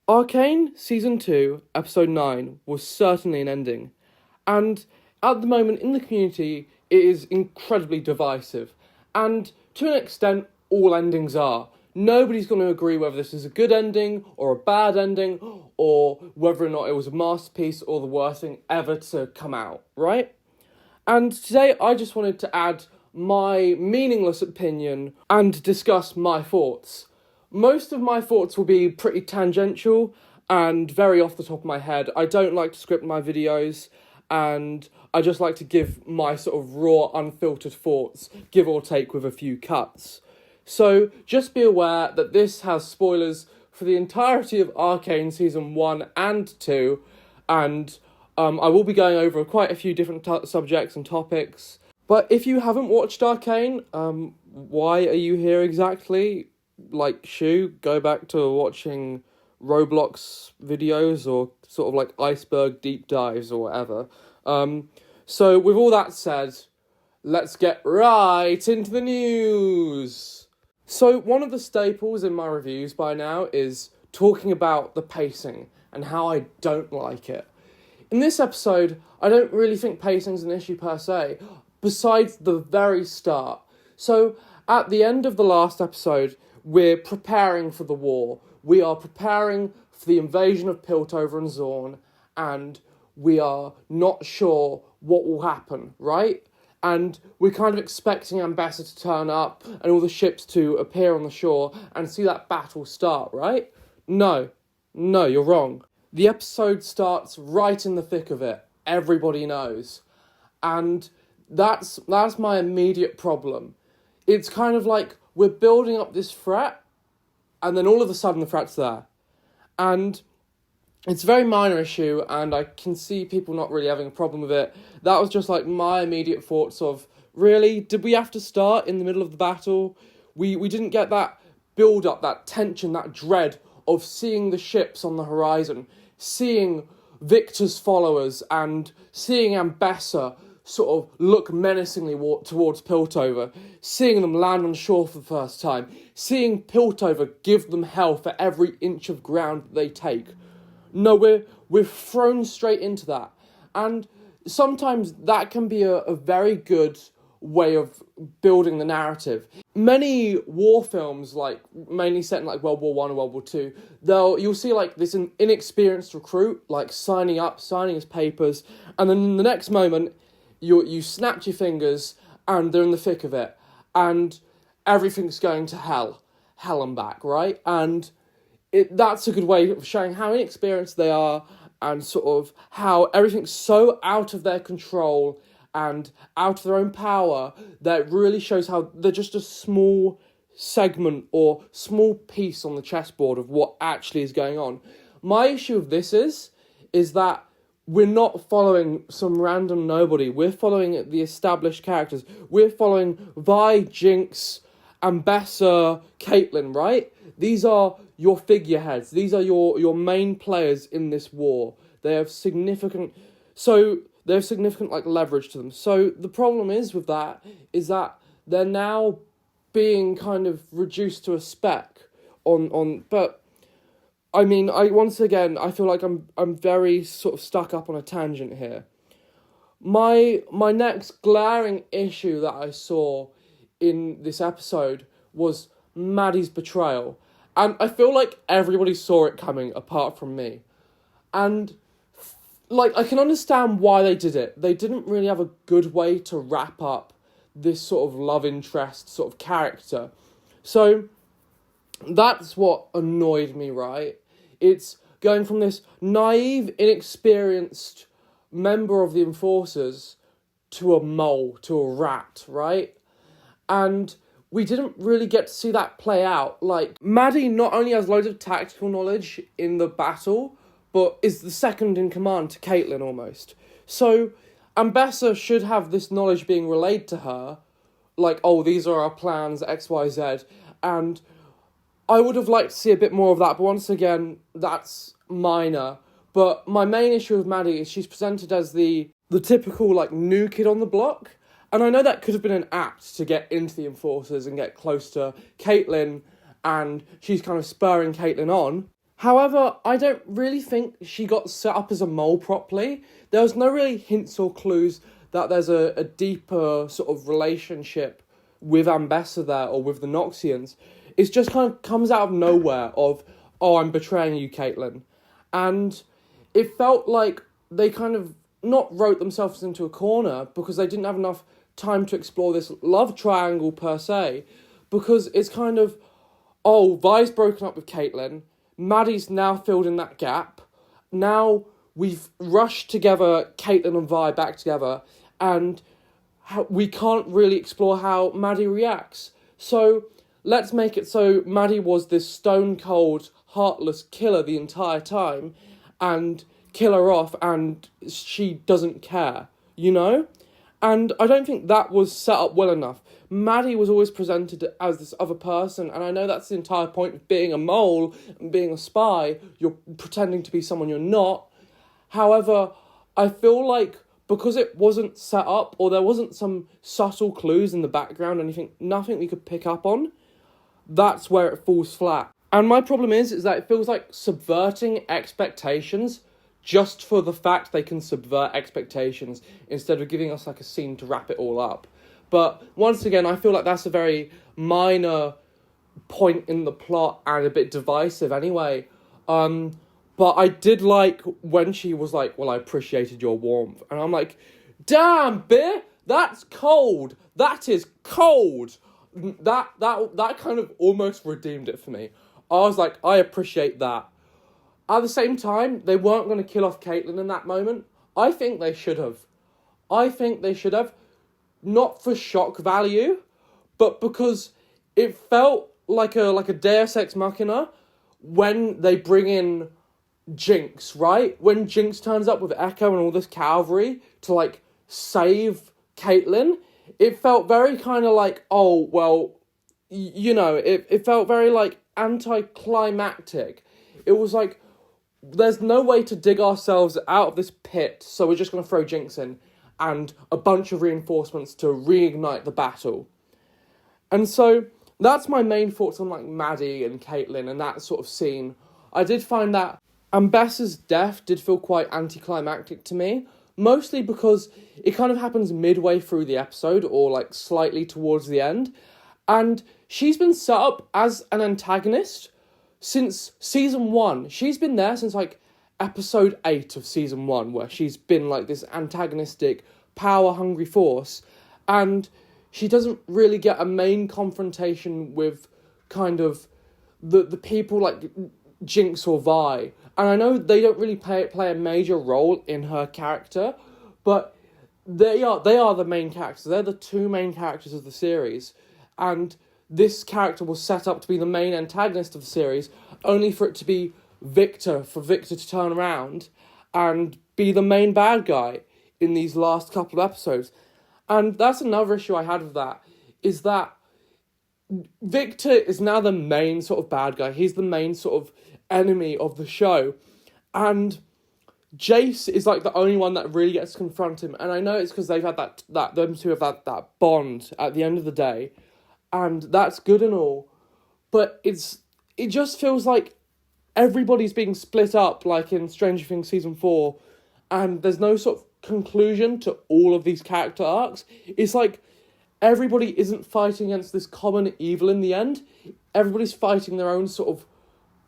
Arcane Season 2, Episode 9 was certainly an ending, and at the moment in the community it is incredibly divisive, and to an extent all endings are. Nobody's going to agree whether this is a good ending or a bad ending, or whether or not it was a masterpiece or the worst thing ever to come out, right? And today I just wanted to add my meaningless opinion and discuss my thoughts. Most of my thoughts will be pretty tangential and very off the top of my head. I don't like to script my videos, and I just like to give my sort of raw, unfiltered thoughts, give or take with a few cuts. So just be aware that this has spoilers for the entirety of Arcane Season 1 and 2, and I will be going over quite a few different subjects and topics. But if you haven't watched Arcane, why are you here exactly? Like, go back to watching Roblox videos or sort of like iceberg deep dives or whatever. So with all that said, let's get right into the news. So one of the staples in my reviews by now is talking about the pacing and how I don't like it. In this episode, I don't really think pacing's an issue per se, besides the very start. So at the end of the last episode, we're preparing for the war. We are preparing for the invasion of Piltover and Zorn, and we are not sure what will happen, right? And we're kind of expecting Ambassador to turn up and all the ships to appear on the shore and see that battle start, right? No, you're wrong. The episode starts right in the thick of it. Everybody knows. And that's my immediate problem. It's kind of like we're building up this threat, and then all of a sudden the threat's there. And it's a very minor issue, and I can see people not really having a problem with it. That was just like my immediate thoughts of, really? Did we have to start in the middle of the battle? We didn't get that build-up, that tension, that dread of seeing the ships on the horizon, seeing Victor's followers, and seeing Ambessa sort of look menacingly towards Piltover, seeing them land on shore for the first time, seeing Piltover give them hell for every inch of ground that they take. No, we're thrown straight into that. And sometimes that can be a very good way of building the narrative. Many war films, like mainly set in like World War One or World War Two, you'll see like this inexperienced recruit like signing his papers, and then in the next moment you snapped your fingers and they're in the thick of it, and everything's going to hell and back, right? And that's a good way of showing how inexperienced they are and sort of how everything's so out of their control and out of their own power that it really shows how they're just a small segment or small piece on the chessboard of what actually is going on. My issue with this is that we're not following some random nobody. We're following the established characters. We're following Vi, Jinx, Ambessa, Caitlyn, right? These are your figureheads. These are your main players in this war. They have significant like leverage to them. So the problem is with that is that they're now being kind of reduced to a speck but I mean, I feel like I'm very sort of stuck up on a tangent here. My next glaring issue that I saw in this episode was Maddie's betrayal. And I feel like everybody saw it coming apart from me. And like, I can understand why they did it. They didn't really have a good way to wrap up this sort of love interest sort of character. So that's what annoyed me, right? It's going from this naive, inexperienced member of the Enforcers to a mole, to a rat, right? And we didn't really get to see that play out. Like, Maddie not only has loads of tactical knowledge in the battle, but is the second in command to Caitlyn almost. So Ambessa should have this knowledge being relayed to her, like, oh, these are our plans, X, Y, Z, and I would have liked to see a bit more of that, but once again, that's minor. But my main issue with Maddie is she's presented as the typical, like, new kid on the block. And I know that could have been an act to get into the Enforcers and get close to Caitlyn, and she's kind of spurring Caitlyn on. However, I don't really think she got set up as a mole properly. There was no really hints or clues that there's a deeper sort of relationship with Ambessa there or with the Noxians. It just kind of comes out of nowhere of, oh, I'm betraying you, Caitlin. And it felt like they kind of not wrote themselves into a corner because they didn't have enough time to explore this love triangle per se, because it's kind of, oh, Vi's broken up with Caitlin, Maddie's now filled in that gap, now we've rushed together Caitlin and Vi back together, and we can't really explore how Maddie reacts. So let's make it so Maddie was this stone cold, heartless killer the entire time, and kill her off, and she doesn't care, you know? And I don't think that was set up well enough. Maddie was always presented as this other person, and I know that's the entire point of being a mole and being a spy. You're pretending to be someone you're not. However, I feel like because it wasn't set up, or there wasn't some subtle clues in the background, nothing we could pick up on, that's where it falls flat. And my problem is that it feels like subverting expectations just for the fact they can subvert expectations instead of giving us like a scene to wrap it all up. But once again, I feel like that's a very minor point in the plot and a bit divisive anyway. But I did like when she was like, well, I appreciated your warmth. And I'm like, damn, beer, that's cold. That is cold. That kind of almost redeemed it for me. I was like, I appreciate that. At the same time, they weren't going to kill off Caitlin in that moment. I think they should have. Not for shock value, but because it felt like a Deus Ex Machina when they bring in Jinx, right? When Jinx turns up with Echo and all this cavalry to, like, save Caitlin, it felt very kind of like, oh, well, it felt very, like, anticlimactic. It was like, there's no way to dig ourselves out of this pit, so we're just going to throw Jinx in and a bunch of reinforcements to reignite the battle. And so that's my main thoughts on like Maddie and Caitlin and that sort of scene. I did find that Ambessa's death did feel quite anticlimactic to me, mostly because it kind of happens midway through the episode or like slightly towards the end, and she's been set up as an antagonist since season 1. She's been there since like episode 8 of season 1, where she's been like this antagonistic, power-hungry force, and she doesn't really get a main confrontation with kind of the people like Jinx or Vi. And I know they don't really play a major role in her character, but they are the main characters. They're the two main characters of the series, and this character was set up to be the main antagonist of the series, only for it to be Victor to turn around and be the main bad guy in these last couple of episodes. And that's another issue I had with that, is that Victor is now the main sort of bad guy. He's the main sort of enemy of the show. And Jace is like the only one that really gets to confront him. And I know it's because they've had them two have had that bond at the end of the day. And that's good and all. But it just feels like everybody's being split up, like in Stranger Things Season 4. And there's no sort of conclusion to all of these character arcs. It's like everybody isn't fighting against this common evil in the end. Everybody's fighting their own sort of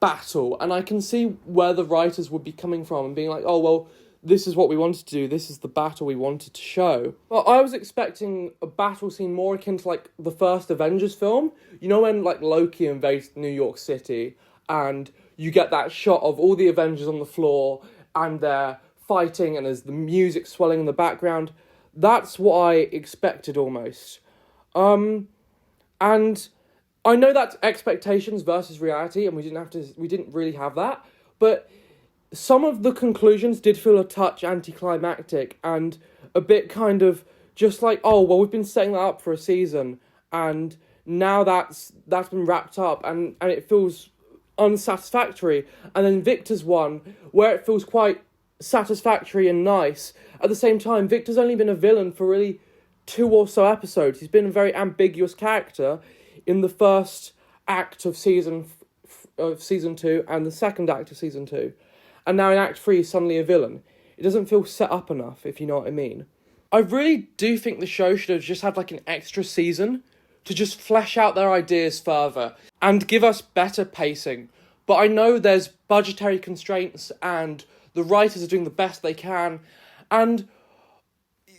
battle. And I can see where the writers would be coming from and being like, oh, well, this is what we wanted to do. This is the battle we wanted to show. Well, I was expecting a battle scene more akin to, like, the first Avengers film. You know when, like, Loki invades New York City and you get that shot of all the Avengers on the floor and they're fighting and there's the music swelling in the background? That's what I expected almost. And I know that's expectations versus reality, and we didn't really have that, but some of the conclusions did feel a touch anticlimactic and a bit kind of just like, oh, well, we've been setting that up for a season, and now that's been wrapped up, and it feels unsatisfactory. And then Victor's one, where it feels quite satisfactory and nice. At the same time, Victor's only been a villain for really 2 or so episodes. He's been a very ambiguous character in the first act of season of season 2 and the second act of season 2, and now in act 3 he's suddenly a villain. It doesn't feel set up enough, if you know what I mean. I really do think the show should have just had like an extra season to just flesh out their ideas further and give us better pacing. But I know there's budgetary constraints and the writers are doing the best they can. And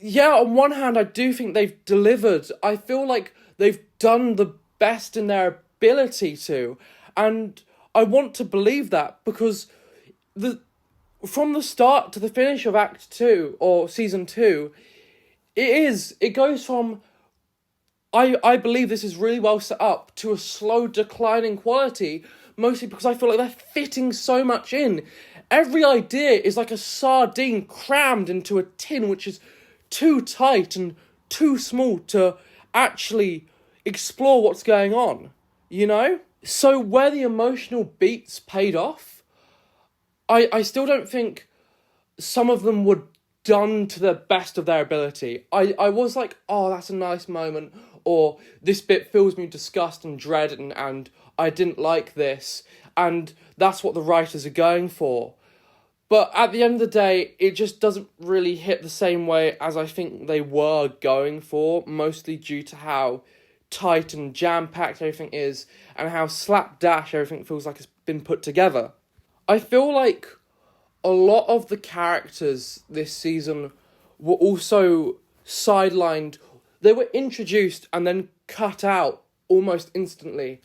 yeah, on one hand, I do think they've delivered. I feel like they've done the best in their ability to. And I want to believe that because from the start to the finish of Act 2 or Season 2, it goes from, I believe this is really well set up, to a slow declining quality, mostly because I feel like they're fitting so much in. Every idea is like a sardine crammed into a tin which is too tight and too small to actually explore what's going on, you know? So where the emotional beats paid off, I still don't think some of them were done to the best of their ability. I was like, oh, that's a nice moment, or this bit fills me with disgust and dread and I didn't like this, and that's what the writers are going for. But at the end of the day, it just doesn't really hit the same way as I think they were going for, mostly due to how tight and jam-packed everything is, and how slapdash everything feels like it's been put together. I feel like a lot of the characters this season were also sidelined. They were introduced and then cut out almost instantly.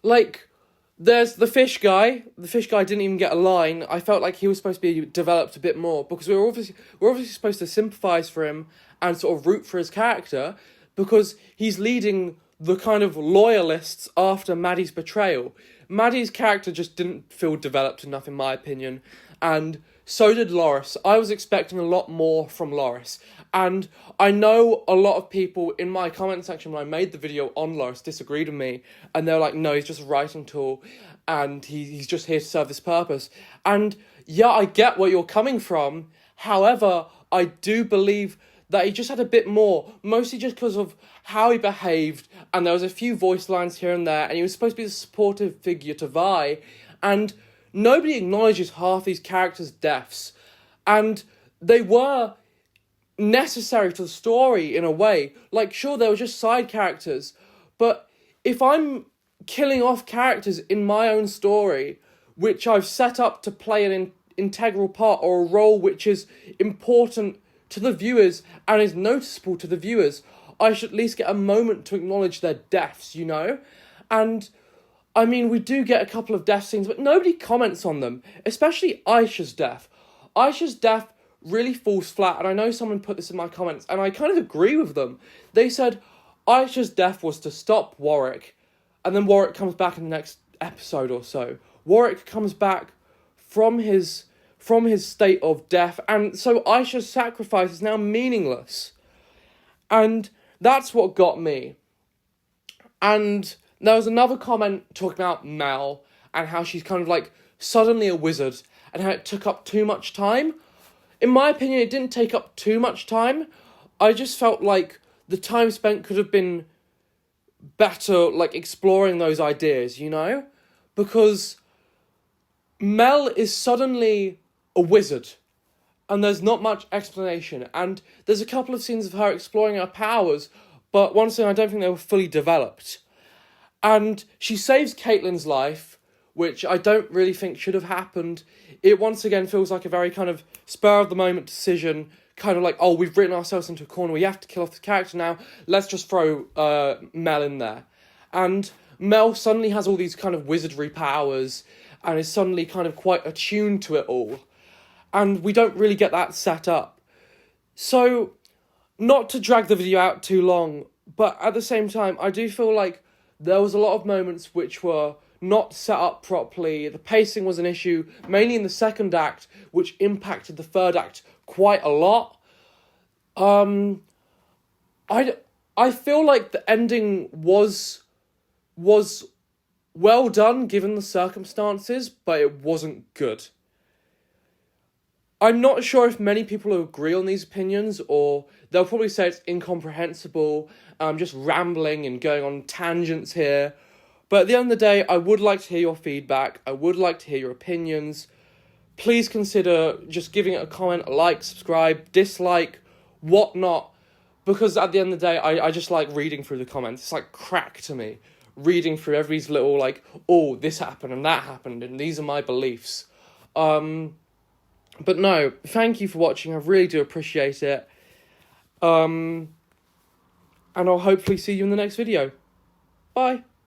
Like, there's the fish guy. The fish guy didn't even get a line. I felt like he was supposed to be developed a bit more because we're obviously supposed to sympathise for him and sort of root for his character because he's leading the kind of loyalists after Maddie's betrayal. Maddie's character just didn't feel developed enough, in my opinion, and so did Loris. I was expecting a lot more from Loris, and I know a lot of people in my comment section when I made the video on Loris disagreed with me, and they're like, no, he's just a writing tool, and he's just here to serve this purpose. And yeah, I get where you're coming from. However, I do believe that he just had a bit more, mostly just because of how he behaved, and there was a few voice lines here and there, and he was supposed to be the supportive figure to Vi, and nobody acknowledges half these characters' deaths, and they were necessary to the story in a way. Like, sure, they were just side characters, but if I'm killing off characters in my own story, which I've set up to play an integral part or a role which is important to the viewers and is noticeable to the viewers, I should at least get a moment to acknowledge their deaths, you know? And I mean, we do get a couple of death scenes, but nobody comments on them, especially Aisha's death. Aisha's death really falls flat, and I know someone put this in my comments, and I kind of agree with them. They said Aisha's death was to stop Warwick, and then Warwick comes back in the next episode or so. Warwick comes back from his state of death, and so Aisha's sacrifice is now meaningless. And that's what got me. And there was another comment talking about Mel and how she's kind of like suddenly a wizard and how it took up too much time. In my opinion, it didn't take up too much time. I just felt like the time spent could have been better, like exploring those ideas, you know? Because Mel is suddenly a wizard and there's not much explanation. And there's a couple of scenes of her exploring her powers, but once again, I don't think they were fully developed. And she saves Caitlyn's life, which I don't really think should have happened. It once again feels like a very kind of spur-of-the-moment decision, kind of like, oh, we've written ourselves into a corner, we have to kill off the character now, let's just throw Mel in there. And Mel suddenly has all these kind of wizardry powers and is suddenly kind of quite attuned to it all. And we don't really get that set up. So, not to drag the video out too long, but at the same time, I do feel like there was a lot of moments which were not set up properly. The pacing was an issue, mainly in the second act, which impacted the third act quite a lot. I feel like the ending was well done given the circumstances, but it wasn't good. I'm not sure if many people agree on these opinions, or they'll probably say it's incomprehensible, just rambling and going on tangents here. But at the end of the day, I would like to hear your feedback. I would like to hear your opinions. Please consider just giving it a comment, a like, subscribe, dislike, whatnot. Because at the end of the day, I just like reading through the comments. It's like crack to me. Reading through every little like, oh, this happened and that happened and these are my beliefs. But no, thank you for watching. I really do appreciate it. And I'll hopefully see you in the next video. Bye.